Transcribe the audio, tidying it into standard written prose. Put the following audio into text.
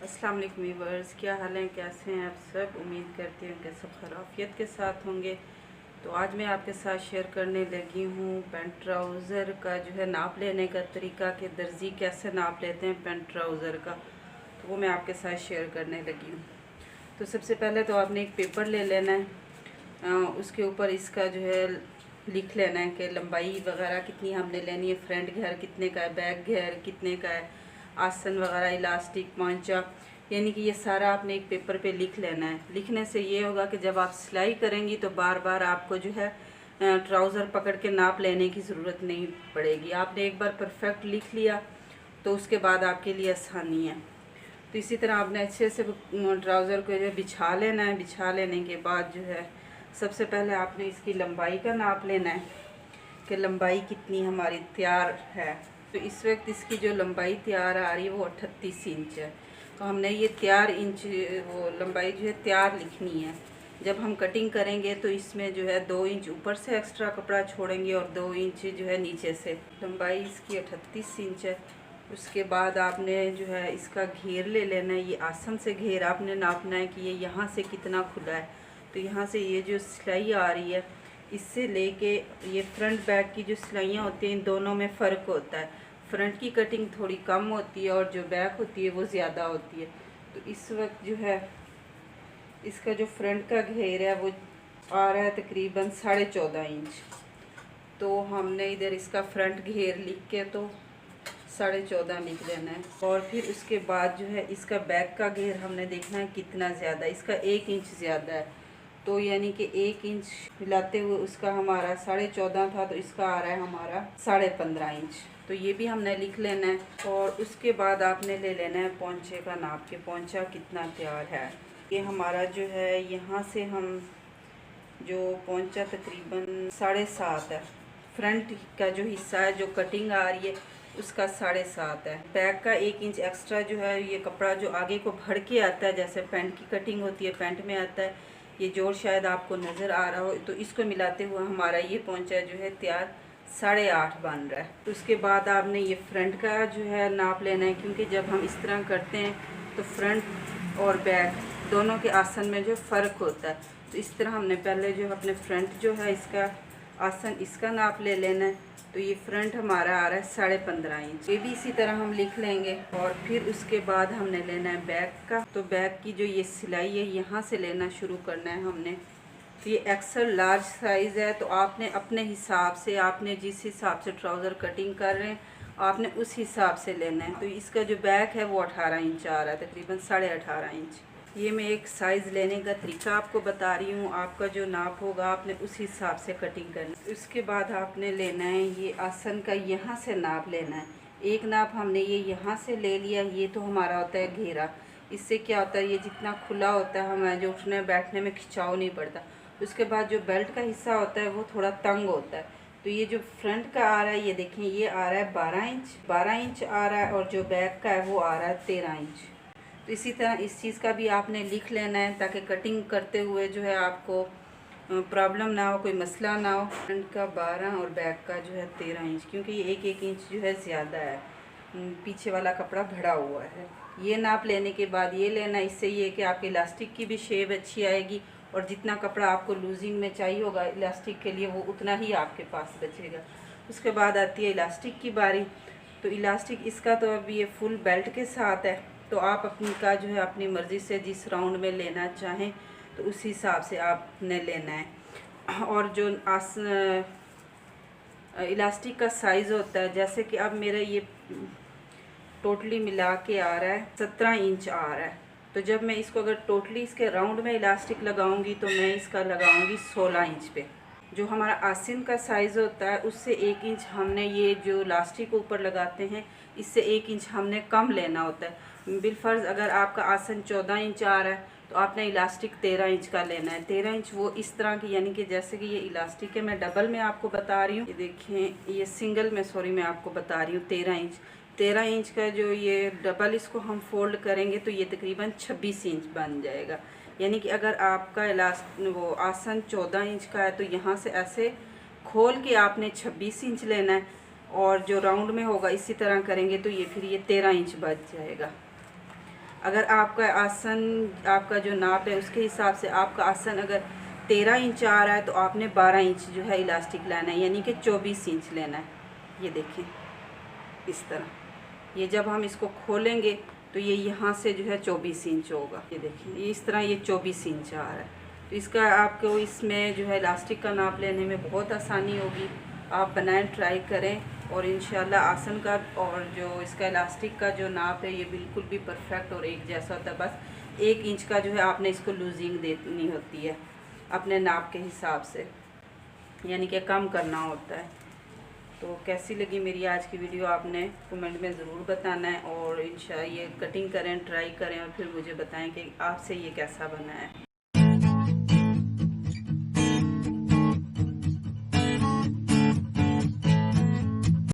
अस्सलाम वालेकुम व्यूअर्स, क्या हाल है, कैसे हैं आप सब। उम्मीद करती हूँ कि सब खराफियत के साथ होंगे। तो आज मैं आपके साथ शेयर करने लगी हूँ पैंट ट्राउज़र का जो है नाप लेने का तरीका, कि दर्जी कैसे नाप लेते हैं पैंट ट्राउज़र का। तो वो मैं आपके साथ शेयर करने लगी हूँ। तो सबसे पहले तो आपने एक पेपर ले लेना है, उसके ऊपर इसका जो है लिख लेना है कि लंबाई वगैरह कितनी हमने लेनी है, फ्रंट घेर कितने का है, बैक घेर कितने का है, आसन वगैरह, इलास्टिक, पांचा, यानी कि ये सारा आपने एक पेपर पे लिख लेना है। लिखने से ये होगा कि जब आप सिलाई करेंगी तो बार बार आपको जो है ट्राउज़र पकड़ के नाप लेने की ज़रूरत नहीं पड़ेगी। आपने एक बार परफेक्ट लिख लिया तो उसके बाद आपके लिए आसानी है। तो इसी तरह आपने अच्छे से ट्राउज़र को जो है बिछा लेना है। बिछा लेने के बाद जो है सबसे पहले आपने इसकी लंबाई का नाप लेना है कि लंबाई कितनी हमारी तैयार है। तो इस वक्त इसकी जो लंबाई तैयार आ रही है वो 38 इंच है। तो हमने ये तैयार इंच वो लंबाई जो है तैयार लिखनी है। जब हम कटिंग करेंगे तो इसमें जो है 2 इंच ऊपर से एक्स्ट्रा कपड़ा छोड़ेंगे और 2 इंच जो है नीचे से। लंबाई इसकी 38 इंच है। उसके बाद आपने जो है इसका घेर ले लेना है। ये आसन से घेर आपने नापना है कि ये यहाँ से कितना खुला है। तो यहाँ से ये जो सिलाई आ रही है इससे लेके ये फ्रंट बैक की जो सिलाइयाँ होती हैं इन दोनों में फ़र्क होता है। फ्रंट की कटिंग थोड़ी कम होती है और जो बैक होती है वो ज़्यादा होती है। तो इस वक्त जो है इसका जो फ्रंट का घेर है वो आ रहा है तकरीबन 14.5 इंच। तो हमने इधर इसका फ्रंट घेर लिख के तो 14.5 लिख देना है। और फिर उसके बाद जो है इसका बैक का घेर हमने देखना है कितना ज़्यादा, इसका 1 इंच ज़्यादा है। तो यानी कि 1 इंच मिलाते हुए उसका हमारा 14.5 था, तो इसका आ रहा है हमारा 15.5 इंच। तो ये भी हमने लिख लेना है। और उसके बाद आपने ले लेना है पोंचे का नाप, के पोंचा कितना तैयार है। ये हमारा जो है यहाँ से हम जो पोंचा तकरीबन 7.5 है। फ्रंट का जो हिस्सा है जो कटिंग आ रही है उसका 7.5 है। बैक का 1 इंच एक्स्ट्रा जो है ये कपड़ा जो आगे को भर के आता है, जैसे पैंट की कटिंग होती है पैंट में आता है, ये जोड़ शायद आपको नज़र आ रहा हो। तो इसको मिलाते हुए हमारा ये पोंचा जो है तैयार 8.5 बन रहा है। तो उसके बाद आपने ये फ्रंट का जो है नाप लेना है, क्योंकि जब हम इस तरह करते हैं तो फ्रंट और बैक दोनों के आसन में जो फ़र्क होता है। तो इस तरह हमने पहले जो अपने फ्रंट जो है इसका आसन इसका नाप ले लेना है। तो ये फ्रंट हमारा आ रहा है 15.5 इंच। ये भी इसी तरह हम लिख लेंगे। और फिर उसके बाद हमने लेना है बैक का। तो बैक की जो ये सिलाई है यहाँ से लेना शुरू करना है हमने। तो ये एक्सल लार्ज साइज़ है, तो आपने अपने हिसाब से, आपने जिस हिसाब से ट्राउज़र कटिंग कर रहे हैं आपने उस हिसाब से लेना है। तो इसका जो बैक है वो 18 इंच आ रहा है, तकरीबन 18.5 इंच। ये मैं एक साइज़ लेने का तरीका आपको बता रही हूँ। आपका जो नाप होगा आपने उस हिसाब से कटिंग करना है। उसके बाद आपने लेना है ये आसन का, यहाँ से नाप लेना है। एक नाप हमने ये यहाँ से ले लिया। ये तो हमारा होता है घेरा। इससे क्या होता है, ये जितना खुला होता है हमें जो उठने बैठने में खिंचाव नहीं पड़ता। उसके बाद जो बेल्ट का हिस्सा होता है वो थोड़ा तंग होता है। तो ये जो फ्रंट का आ रहा है ये देखें, ये आ रहा है 12 इंच आ रहा है, और जो बैक का है वो आ रहा है 13 इंच। तो इसी तरह इस चीज़ का भी आपने लिख लेना है, ताकि कटिंग करते हुए जो है आपको प्रॉब्लम ना हो, कोई मसला ना हो। फ्रंट का 12 और बैक का जो है 13 इंच, क्योंकि ये एक इंच जो है ज़्यादा है, पीछे वाला कपड़ा भरा हुआ है। ये नाप लेने के बाद ये लेना, इससे ये कि आपके इलास्टिक की भी शेप अच्छी आएगी, और जितना कपड़ा आपको लूजिंग में चाहिए होगा इलास्टिक के लिए वो उतना ही आपके पास बचेगा। उसके बाद आती है इलास्टिक की बारी। तो इलास्टिक इसका तो अभी ये फुल बेल्ट के साथ है, तो आप अपनी का जो है अपनी मर्ज़ी से जिस राउंड में लेना चाहें तो उस हिसाब से आपने लेना है। और जो इलास्टिक का साइज़ होता है, जैसे कि अब मेरा ये टोटली मिला के आ रहा है 17 इंच आ रहा है। तो जब मैं इसको अगर टोटली इसके राउंड में इलास्टिक लगाऊंगी तो मैं इसका लगाऊंगी 16 इंच पे। जो हमारा आसिन का साइज़ होता है उससे 1 इंच हमने ये जो इलास्टिक ऊपर लगाते हैं इससे 1 इंच हमने कम लेना होता है। बिलफर्ज अगर आपका आसन 14 इंच आ रहा है तो आपने इलास्टिक 13 इंच का लेना है। 13 इंच वो इस तरह की, यानी कि जैसे कि ये इलास्टिक है, मैं डबल में आपको बता रही हूँ, ये देखें, ये सिंगल में सॉरी मैं आपको बता रही हूँ 13 इंच। 13 इंच का जो ये डबल इसको हम फोल्ड करेंगे तो ये तकरीबन 26 इंच बन जाएगा। यानी कि अगर आपका वो आसन 14 इंच का है तो यहाँ से ऐसे खोल के आपने 26 इंच लेना है, और जो राउंड में होगा इसी तरह करेंगे तो ये फिर ये 13 इंच बच जाएगा। अगर आपका आसन, आपका जो नाप है उसके हिसाब से आपका आसन अगर 13 इंच आ रहा है तो आपने 12 इंच जो है इलास्टिक लेना है, यानी कि 24 इंच लेना है। ये देखें इस तरह, ये जब हम इसको खोलेंगे तो ये यहाँ से जो है 24 इंच होगा। ये देखिए ये इस तरह ये 24 इंच आ रहा है। तो इसका आपको इसमें जो है इलास्टिक का नाप लेने में बहुत आसानी होगी। आप बनाएं, ट्राई करें और इंशाल्लाह आसन का और जो इसका इलास्टिक का जो नाप है ये बिल्कुल भी परफेक्ट और एक जैसा होता है। बस 1 इंच का जो है आपने इसको लूजिंग देनी होती है अपने नाप के हिसाब से, यानी कि कम करना होता है। तो कैसी लगी मेरी आज की वीडियो आपने कमेंट में ज़रूर बताना है और इंशाल्लाह ये कटिंग करें, ट्राई करें और फिर मुझे बताएं कि आपसे ये कैसा बना है।